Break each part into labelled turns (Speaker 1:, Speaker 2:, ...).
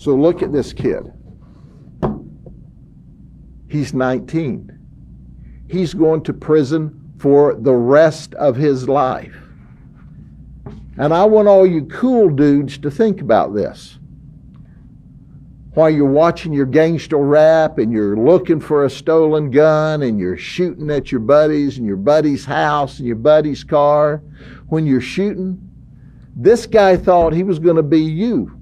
Speaker 1: So look at this kid. He's 19. He's going to prison for the rest of his life. And I want all you cool dudes to think about this. While you're watching your gangster rap and you're looking for a stolen gun and you're shooting at your buddies and your buddy's house and your buddy's car, when you're shooting, this guy thought he was going to be you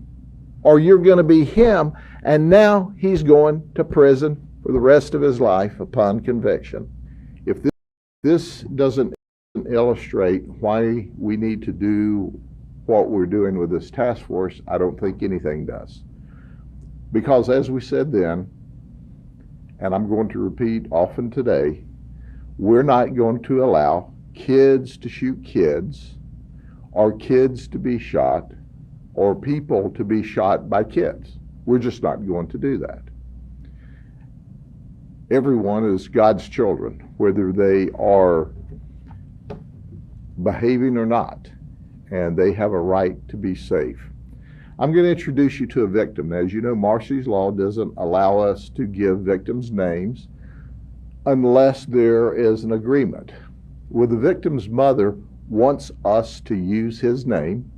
Speaker 1: or you're going to be him, and now he's going to prison for the rest of his life upon conviction. If this doesn't illustrate why we need to do what we're doing with this task force, I don't think anything does. Because as we said then, and I'm going to repeat often today, we're not going to allow kids to shoot kids, or kids to be shot, or people to be shot by kids. We're just not going to do that. Everyone is God's children, whether they are behaving or not, and they have a right to be safe. I'm going to introduce you to a victim. As you know, Marcy's Law doesn't allow us to give victims names unless there is an agreement. Well, the victim's mother wants us to use his name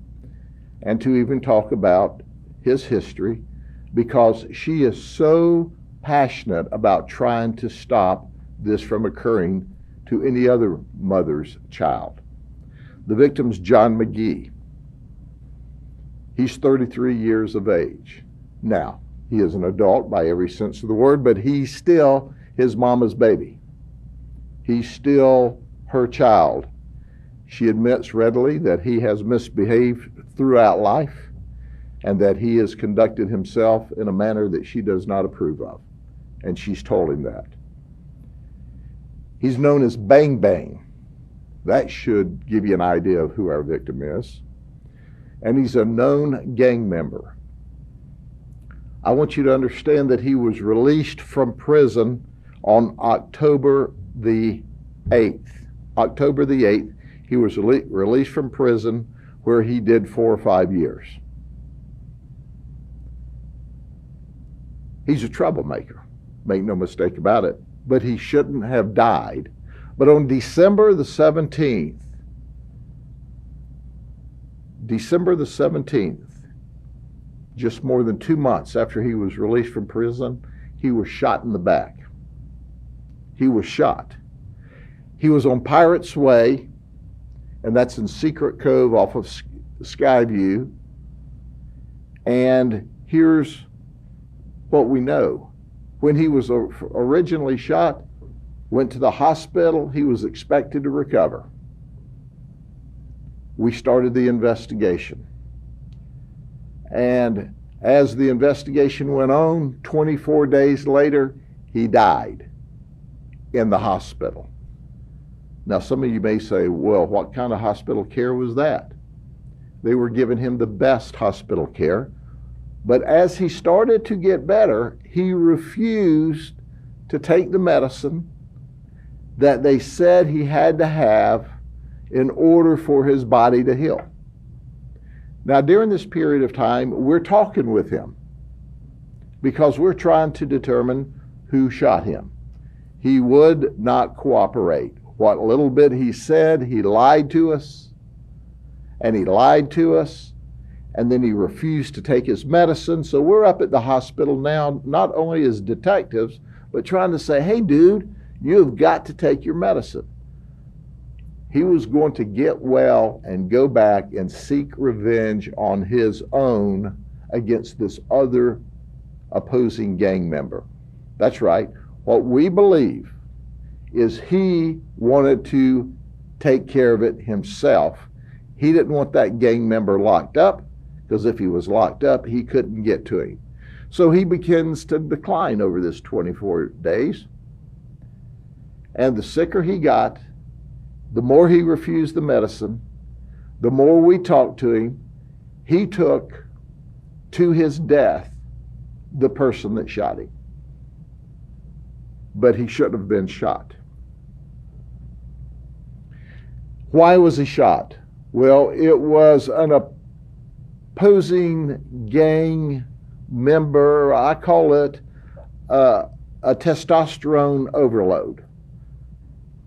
Speaker 1: and to even talk about his history because she is so passionate about trying to stop this from occurring to any other mother's child. The victim's John McGee. He's 33 years of age. Now, he is an adult by every sense of the word, but he's still his mama's baby. He's still her child. She admits readily that he has misbehaved throughout life and that he has conducted himself in a manner that she does not approve of. And she's told him that. He's known as Bang Bang. That should give you an idea of who our victim is. And he's a known gang member. I want you to understand that he was released from prison on October the 8th. October the 8th, he was released from prison where he did 4 or 5 years. He's a troublemaker, make no mistake about it, but he shouldn't have died. But on December the 17th, just more than 2 months after he was released from prison, he was shot in the back. He was shot. He was on Pirates Way, and that's in Secret Cove off of Skyview. And here's what we know. When he was originally shot, went to the hospital, he was expected to recover. We started the investigation. And as the investigation went on, 24 days later, he died in the hospital. Now, some of you may say, well, what kind of hospital care was that? They were giving him the best hospital care. But as he started to get better, he refused to take the medicine that they said he had to have in order for his body to heal. Now, during this period of time, we're talking with him because we're trying to determine who shot him. He would not cooperate. What little bit he said, he lied to us, and he lied to us, and then he refused to take his medicine. So we're up at the hospital now, not only as detectives, but trying to say, hey, dude, you've got to take your medicine. He was going to get well and go back and seek revenge on his own against this other opposing gang member. That's right. What we believe is he wanted to take care of it himself. He didn't want that gang member locked up, because if he was locked up, he couldn't get to him. So he begins to decline over this 24 days. And the sicker he got, the more he refused the medicine, the more we talked to him. He took to his death the person that shot him. But he shouldn't have been shot. Why was he shot? Well, it was an opposing gang member, I call it a testosterone overload.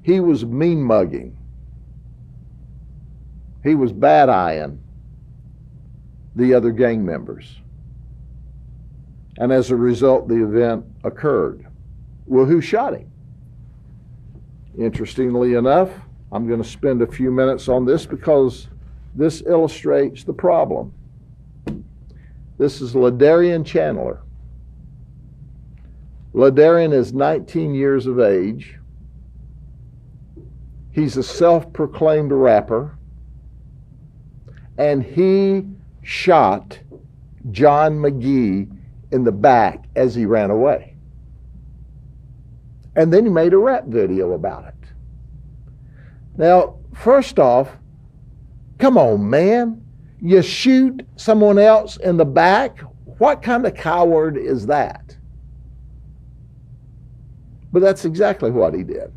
Speaker 1: He was mean mugging. He was bad-eyeing the other gang members. And as a result, the event occurred. Well, who shot him? Interestingly enough, I'm going to spend a few minutes on this because this illustrates the problem. This is Ladarian Chandler. Ladarian is 19 years of age. He's a self-proclaimed rapper, and he shot John McGee in the back as he ran away. And then he made a rap video about it. Now, first off, come on, man. You shoot someone else in the back? What kind of coward is that? But that's exactly what he did.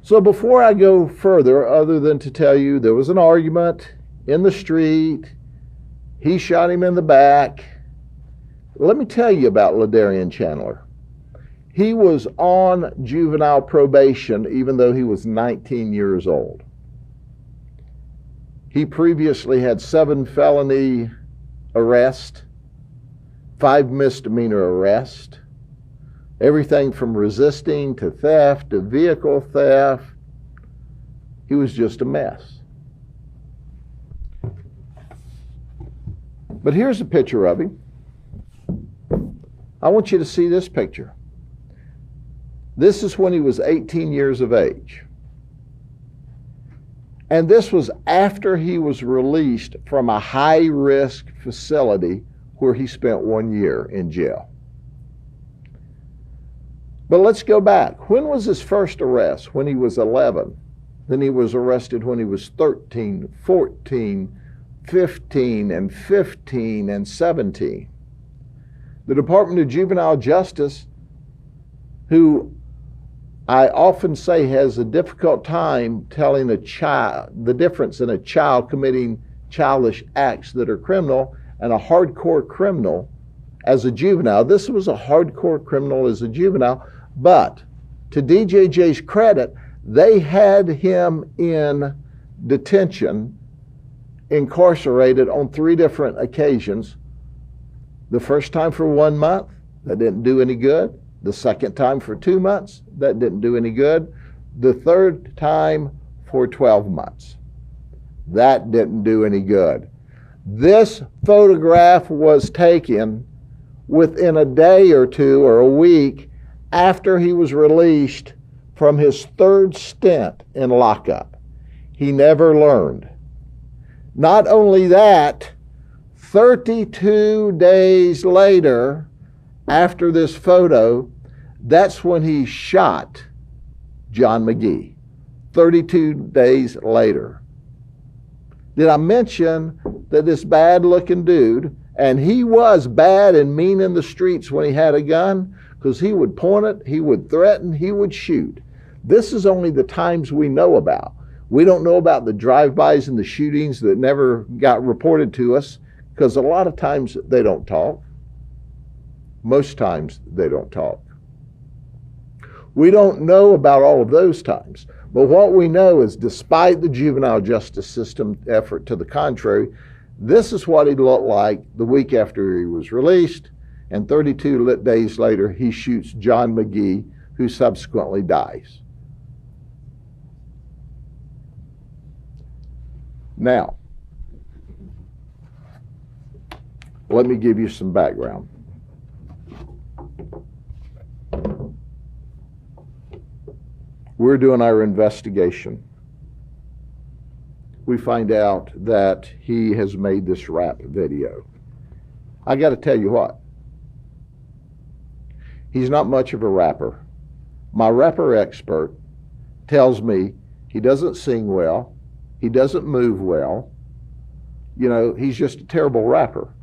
Speaker 1: So before I go further, other than to tell you there was an argument in the street, he shot him in the back, let me tell you about Ladarian Chandler. He was on juvenile probation even though he was 19 years old. He previously had 7 felony arrests, 5 misdemeanor arrests, everything from resisting to theft to vehicle theft. He was just a mess. But here's a picture of him. I want you to see this picture. This is when he was 18 years of age. And this was after he was released from a high-risk facility where he spent 1 year in jail. But let's go back. When was his first arrest? When he was 11. Then he was arrested when he was 13, 14, 15, and 15, and 17. The Department of Juvenile Justice, who I often say has a difficult time telling a child the difference in a child committing childish acts that are criminal and a hardcore criminal as a juvenile. This was a hardcore criminal as a juvenile, but to DJJ's credit, they had him in detention, incarcerated on 3 different occasions. The first time for 1 month, that didn't do any good. The second time for 2 months, that didn't do any good. The third time for 12 months. That didn't do any good. This photograph was taken within a day or 2 or a week after he was released from his 3rd stint in lockup. He never learned. Not only that, 32 days later, after this photo, that's when he shot John McGee. 32 days later. Did I mention that this bad-looking dude, and he was bad and mean in the streets when he had a gun, because he would point it, he would threaten, he would shoot. This is only the times we know about. We don't know about the drive-bys and the shootings that never got reported to us, because a lot of times they don't talk. Most times they don't talk. We don't know about all of those times, but what we know is despite the juvenile justice system effort to the contrary, this is what he looked like the week after he was released, and 32 days later he shoots John McGee, who subsequently dies. Now, let me give you some background. We're doing our investigation. We find out that he has made this rap video. I got to tell you what, he's not much of a rapper. My rapper expert tells me he doesn't sing well, he doesn't move well, you know, he's just a terrible rapper.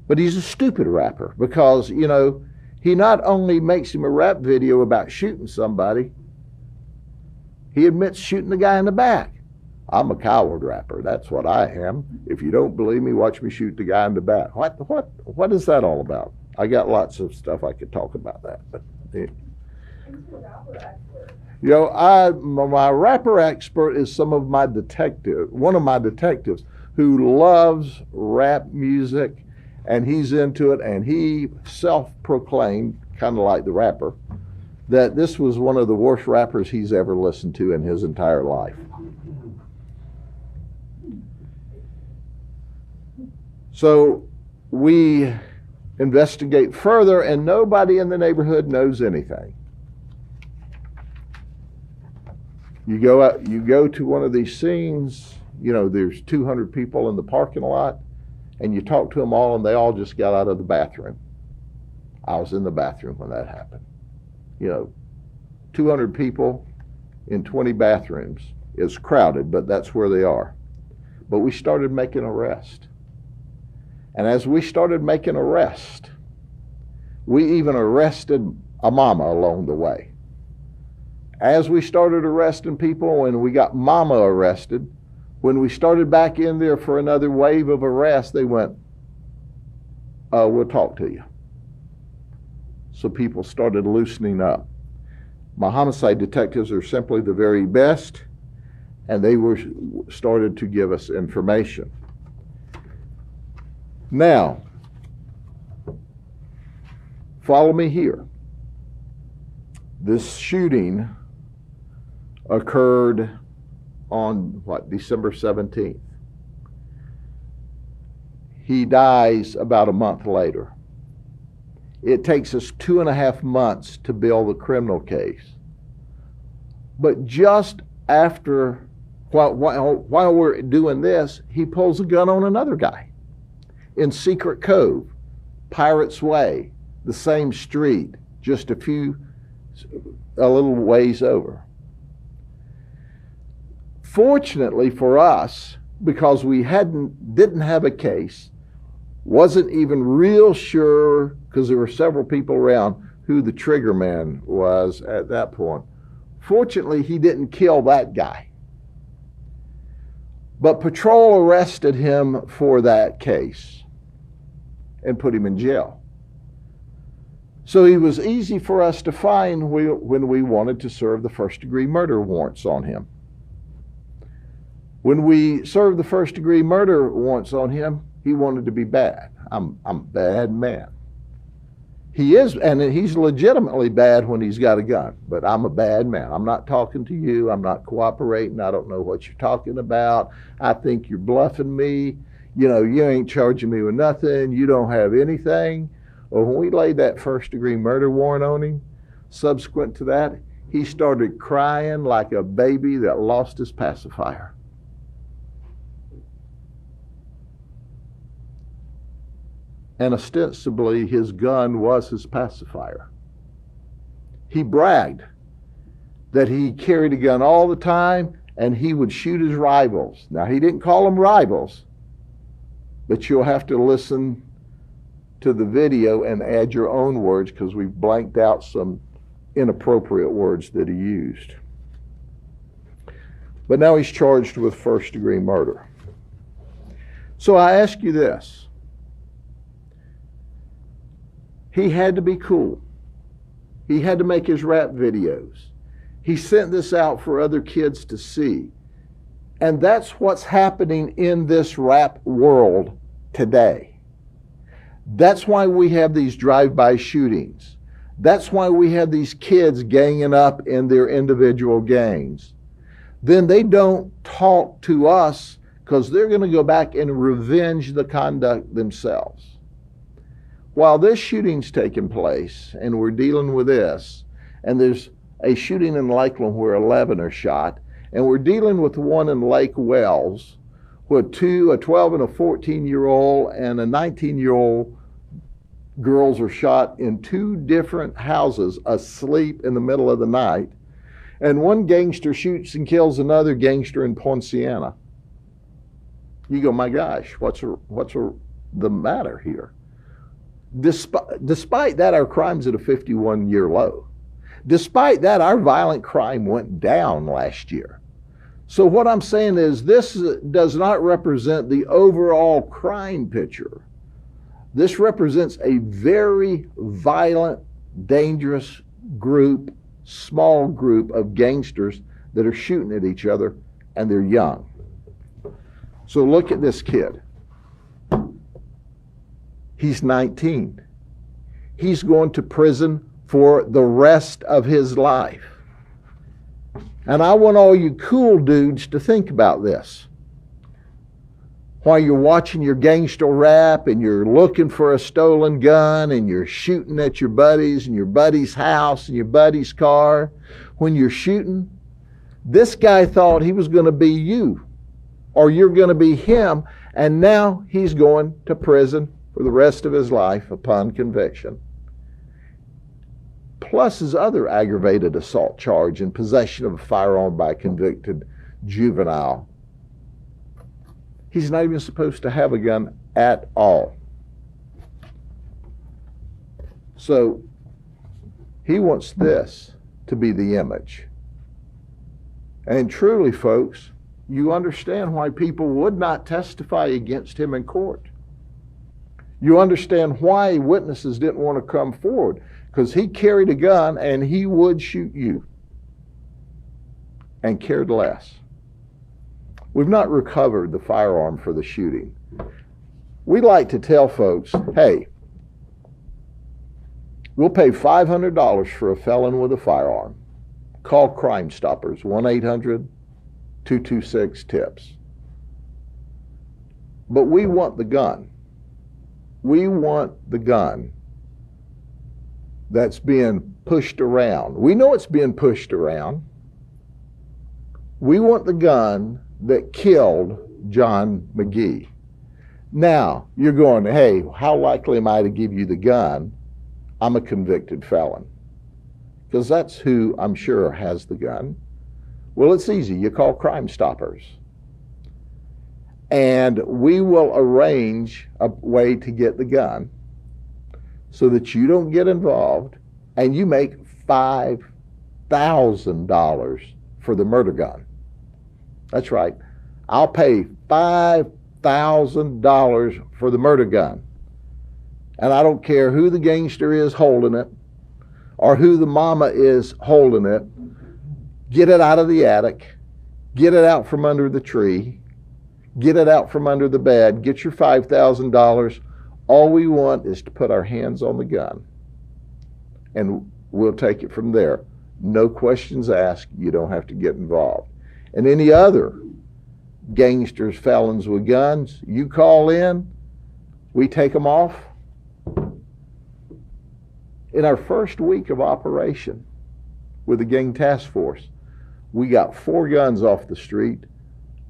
Speaker 1: But he's a stupid rapper because, you know, he not only makes him a rap video about shooting somebody, he admits shooting the guy in the back. I'm a coward rapper. That's what I am. If you don't believe me, watch me shoot the guy in the back. What is that all about? I got lots of stuff I could talk about that. But my rapper expert is one of my detectives who loves rap music, and he's into it, and he self-proclaimed, kind of like the rapper, that this was one of the worst rappers he's ever listened to in his entire life. So we investigate further, and nobody in the neighborhood knows anything. You go to one of these scenes, there's 200 people in the parking lot, and you talk to them all, and they all just got out of the bathroom. I was in the bathroom when that happened. 200 people in 20 bathrooms. It's crowded, but that's where they are. But we started making arrests. And as we started making arrests, we even arrested a mama along the way. As we started arresting people, and we got mama arrested, when we started back in there for another wave of arrests, they went, we'll talk to you. So people started loosening up. My homicide detectives are simply the very best, and they started to give us information. Now, follow me here. This shooting occurred on December 17th. He dies about a month later. It takes us 2.5 months to build a criminal case. But just after, while we're doing this, he pulls a gun on another guy in Secret Cove, Pirates Way, the same street, just a little ways over. Fortunately for us, because we didn't have a case, wasn't even real sure, because there were several people around, who the trigger man was at that point. Fortunately, he didn't kill that guy. But patrol arrested him for that case and put him in jail. So he was easy for us to find when we wanted to serve the first-degree murder warrants on him. When we served the first-degree murder warrants on him, he wanted to be bad. I'm a bad man. He is, and he's legitimately bad when he's got a gun, but I'm a bad man. I'm not talking to you. I'm not cooperating. I don't know what you're talking about. I think you're bluffing me. You ain't charging me with nothing. You don't have anything. Well, when we laid that first-degree murder warrant on him, subsequent to that, he started crying like a baby that lost his pacifier. And ostensibly, his gun was his pacifier. He bragged that he carried a gun all the time and he would shoot his rivals. Now, he didn't call them rivals, but you'll have to listen to the video and add your own words, because we've blanked out some inappropriate words that he used. But now he's charged with first-degree murder. So I ask you this. He had to be cool. He had to make his rap videos. He sent this out for other kids to see. And that's what's happening in this rap world today. That's why we have these drive-by shootings. That's why we have these kids ganging up in their individual gangs. Then they don't talk to us, because they're going to go back and revenge the conduct themselves. While this shooting's taking place, and we're dealing with this, and there's a shooting in Lakeland where 11 are shot, and we're dealing with one in Lake Wells, where a 12 and a 14-year-old and a 19-year-old girls are shot in 2 different houses, asleep in the middle of the night, and one gangster shoots and kills another gangster in Poinciana. You go, my gosh, what's the matter here? Despite that, our crime's at a 51-year low. Despite that, our violent crime went down last year. So what I'm saying is this does not represent the overall crime picture. This represents a very violent, dangerous group, small group of gangsters that are shooting at each other, and they're young. So look at this kid. He's 19. He's going to prison for the rest of his life. And I want all you cool dudes to think about this. While you're watching your gangster rap and you're looking for a stolen gun and you're shooting at your buddies and your buddy's house and your buddy's car, when you're shooting, this guy thought he was going to be you or you're going to be him, and now he's going to prison for the rest of his life upon conviction. Plus his other aggravated assault charge in possession of a firearm by a convicted juvenile. He's not even supposed to have a gun at all. So he wants this to be the image. And truly, folks, you understand why people would not testify against him in court. You understand why witnesses didn't want to come forward, because he carried a gun and he would shoot you and cared less. We've not recovered the firearm for the shooting. We like to tell folks, hey, we'll pay $500 for a felon with a firearm. Call Crime Stoppers, 1-800-226-TIPS. But we want the gun. We want the gun that's being pushed around. We know it's being pushed around. We want the gun that killed John McGee. Now, you're going, hey, how likely am I to give you the gun? I'm a convicted felon. Because that's who I'm sure has the gun. Well, it's easy. You call Crime Stoppers. And we will arrange a way to get the gun so that you don't get involved and you make $5,000 for the murder gun. That's right. I'll pay $5,000 for the murder gun. And I don't care who the gangster is holding it or who the mama is holding it. Get it out of the attic. Get it out from under the tree. Get it out from under the bed. Get your $5,000. All we want is to put our hands on the gun. And we'll take it from there. No questions asked. You don't have to get involved. And any other gangsters, felons with guns, you call in, we take them off. In our first week of operation with the gang task force, we got 4 guns off the street.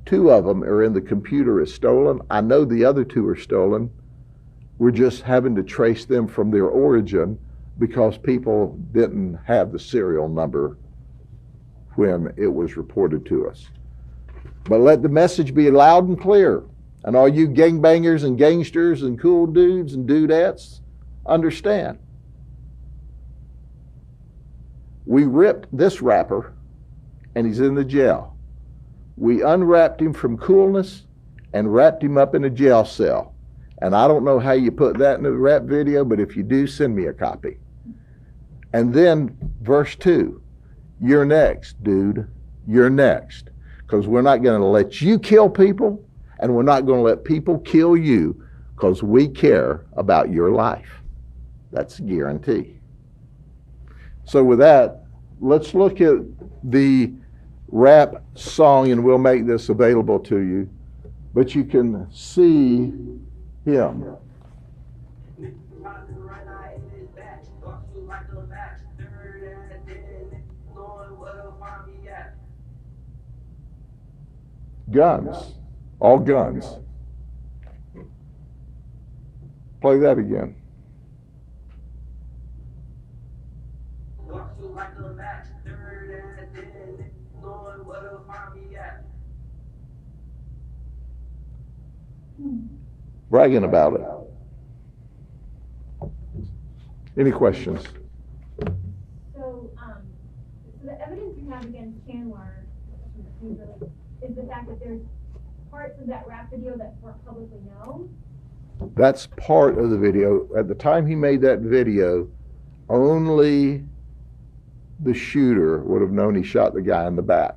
Speaker 1: 2 of them are in the computer as stolen. I know the other 2 are stolen. We're just having to trace them from their origin because people didn't have the serial number when it was reported to us. But let the message be loud and clear. And all you gangbangers and gangsters and cool dudes and dudettes, understand. We ripped this rapper and he's in the jail. We unwrapped him from coolness and wrapped him up in a jail cell. And I don't know how you put that in the rap video, but if you do, send me a copy. And then verse 2, you're next, dude. You're next. Because we're not going to let you kill people, and we're not going to let people kill you because we care about your life. That's a guarantee. So with that, let's look at the rap song, and we'll make this available to you. But you can see him. Guns. All guns. Play that again. Bragging about it. Any questions?
Speaker 2: So the evidence you have against Chandler seems really is the fact that there's parts of that rap video that weren't publicly known.
Speaker 1: That's part of the video. At the time he made that video, only the shooter would have known he shot the guy in the back.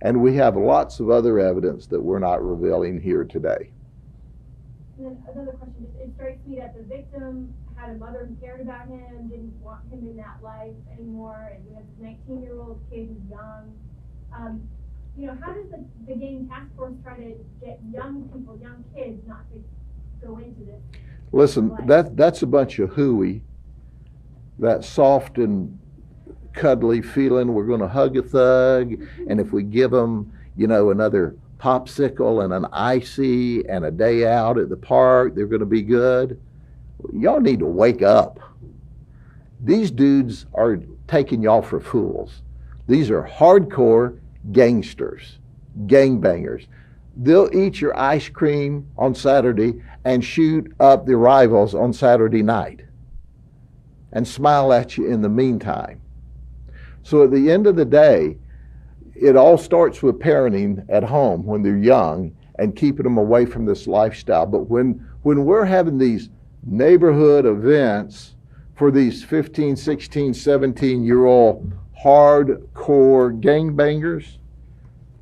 Speaker 1: And we have lots of other evidence that we're not revealing here today.
Speaker 2: And then another question, it strikes me that the victim had a mother who cared about him, didn't want him in that life anymore, and we have this 19-year-old kid who's young. You know, how does the gang task force try to get young people, young kids, not to go into this?
Speaker 1: Listen, that's a bunch of hooey, that soft and cuddly feeling, we're going to hug a thug, and if we give them, you know, another popsicle and an icy and a day out at the park, they're going to be good. Y'all need to wake up. These dudes are taking y'all for fools. These are hardcore gangsters, gangbangers. They'll eat your ice cream on Saturday and shoot up the rivals on Saturday night and smile at you in the meantime. So at the end of the day, it all starts with parenting at home when they're young and keeping them away from this lifestyle. But when we're having these neighborhood events for these 15, 16, 17-year-old hardcore gangbangers,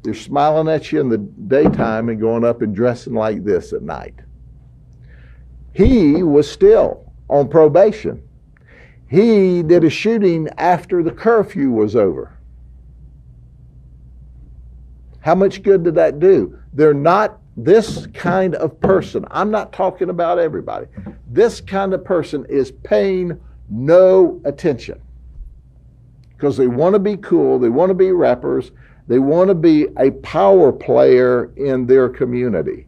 Speaker 1: they're smiling at you in the daytime and going up and dressing like this at night. He was still on probation. He did a shooting after the curfew was over. How much good did that do? They're not this kind of person. I'm not talking about everybody. This kind of person is paying no attention because they want to be cool, they want to be rappers, they want to be a power player in their community.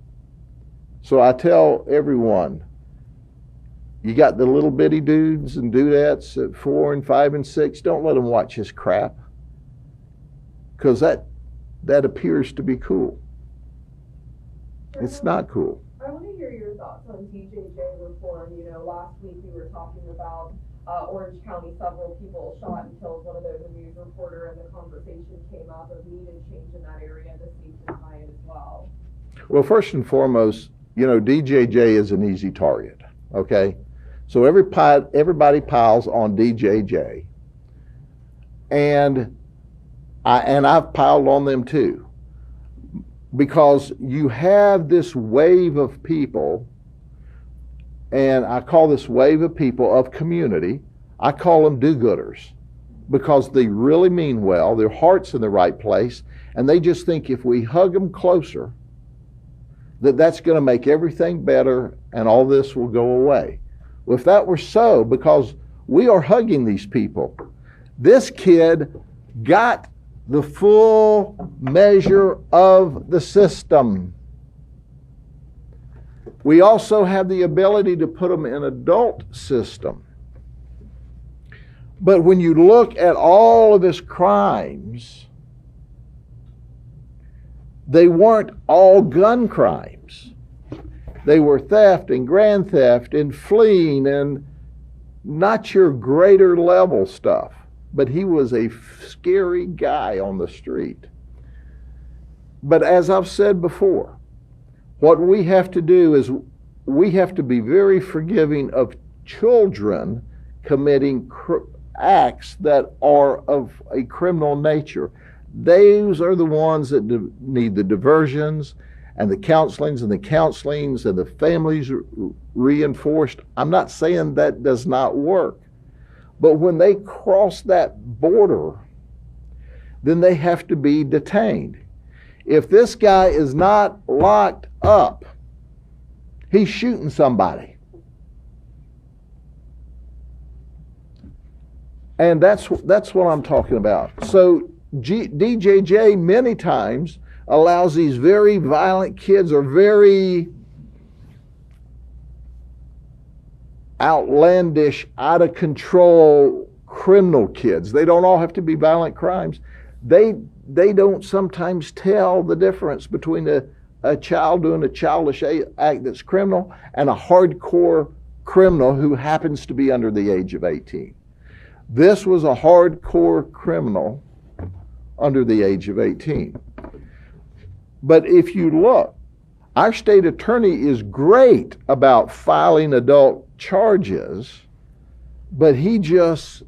Speaker 1: So I tell everyone, you got the little bitty dudes and dudettes at 4 and 5 and 6, don't let them watch his crap because that appears to be cool. It's not cool.
Speaker 3: I want to hear your thoughts on DJJ reform. You know, last week we were talking about Orange County, several people shot and killed. One of those a news reporter, and the conversation came up of needed change in that area. This needs to tie in as well.
Speaker 1: Well, first and foremost, you know, DJJ is an easy target, okay? So everybody piles on DJJ. And I've piled on them too. Because you have this wave of people, and I call this wave of people of community, I call them do-gooders, because they really mean well, their heart's in the right place, and they just think if we hug them closer, that's going to make everything better and all this will go away. Well, if that were so, because we are hugging these people, this kid got the full measure of the system. We also have the ability to put them in adult system. But when you look at all of his crimes, they weren't all gun crimes. They were theft and grand theft and fleeing and not your greater level stuff. But he was a scary guy on the street. But as I've said before, what we have to do is we have to be very forgiving of children committing acts that are of a criminal nature. Those are the ones that need the diversions and the counselings and the families reinforced. I'm not saying that does not work. But when they cross that border, then they have to be detained. If this guy is not locked up, he's shooting somebody. And that's what I'm talking about. So DJJ many times allows these very violent kids or very outlandish, out of control criminal kids. They don't all have to be violent crimes. They don't sometimes tell the difference between a child doing a childish act that's criminal and a hardcore criminal who happens to be under the age of 18. This was a hardcore criminal under the age of 18. But if you look, our state attorney is great about filing adult charges, but he just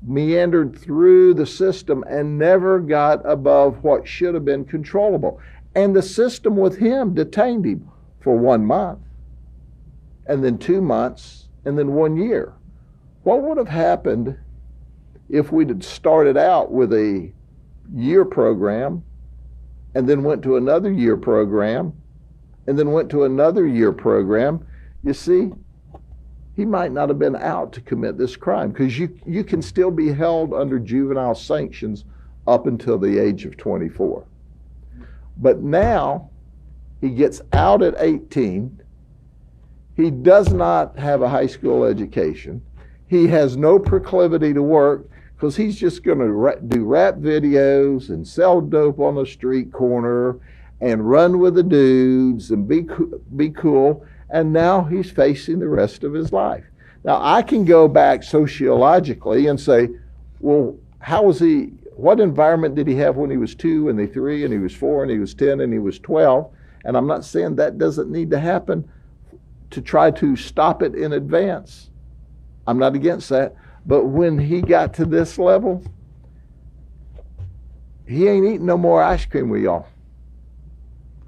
Speaker 1: meandered through the system and never got above what should have been controllable. And the system with him detained him for 1 month, and then 2 months, and then 1 year. What would have happened if we'd had started out with a year program and then went to another year program and then went to another year program? You see, he might not have been out to commit this crime, because you can still be held under juvenile sanctions up until the age of 24. But now he gets out at 18. He does not have a high school education. He has no proclivity to work, because he's just going to do rap videos and sell dope on the street corner and run with the dudes and be cool. And now he's facing the rest of his life. Now, I can go back sociologically and say, well, what environment did he have when he was 2 and he 3 and he was 4 and he was 10 and he was 12? And I'm not saying that doesn't need to happen to try to stop it in advance. I'm not against that. But when he got to this level, he ain't eating no more ice cream with y'all.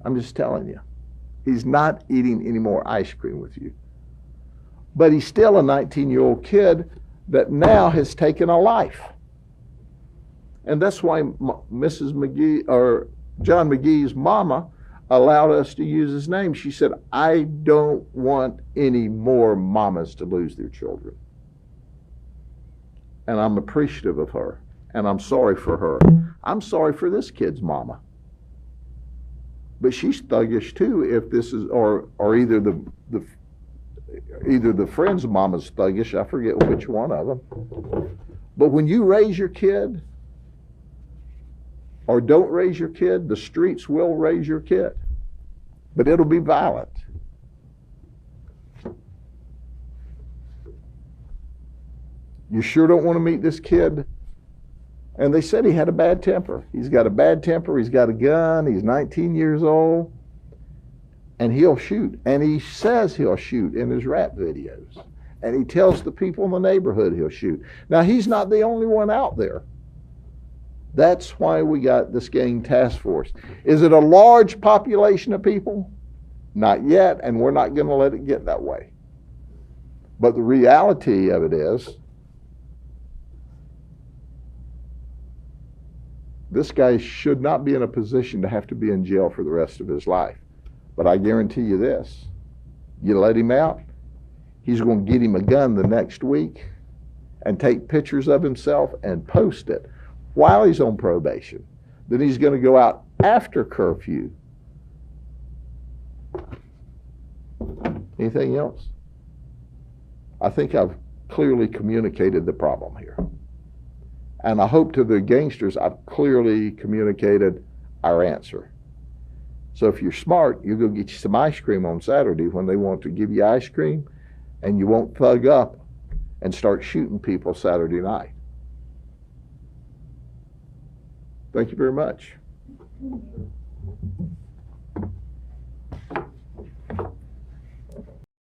Speaker 1: I'm just telling you. He's not eating any more ice cream with you. But he's still a 19-year-old kid that now has taken a life. And that's why Mrs. McGee, or John McGee's mama, allowed us to use his name. She said, I don't want any more mamas to lose their children. And I'm appreciative of her, and I'm sorry for her. I'm sorry for this kid's mama. But she's thuggish too, if this is, or either the friend's mama's thuggish, I forget which one of them. But when you raise your kid, or don't raise your kid, the streets will raise your kid. But it'll be violent. You sure don't want to meet this kid. And they said he had a bad temper. He's got a bad temper. He's got a gun. He's 19 years old. And he'll shoot. And he says he'll shoot in his rap videos. And he tells the people in the neighborhood he'll shoot. Now, he's not the only one out there. That's why we got this gang task force. Is it a large population of people? Not yet, and we're not going to let it get that way. But the reality of it is, this guy should not be in a position to have to be in jail for the rest of his life. But I guarantee you this, you let him out, he's going to get him a gun the next week and take pictures of himself and post it while he's on probation. Then he's going to go out after curfew. Anything else? I think I've clearly communicated the problem here. And I hope to the gangsters I've clearly communicated our answer. So if you're smart, you go get you some ice cream on Saturday when they want to give you ice cream, and you won't thug up and start shooting people Saturday night. Thank you very much.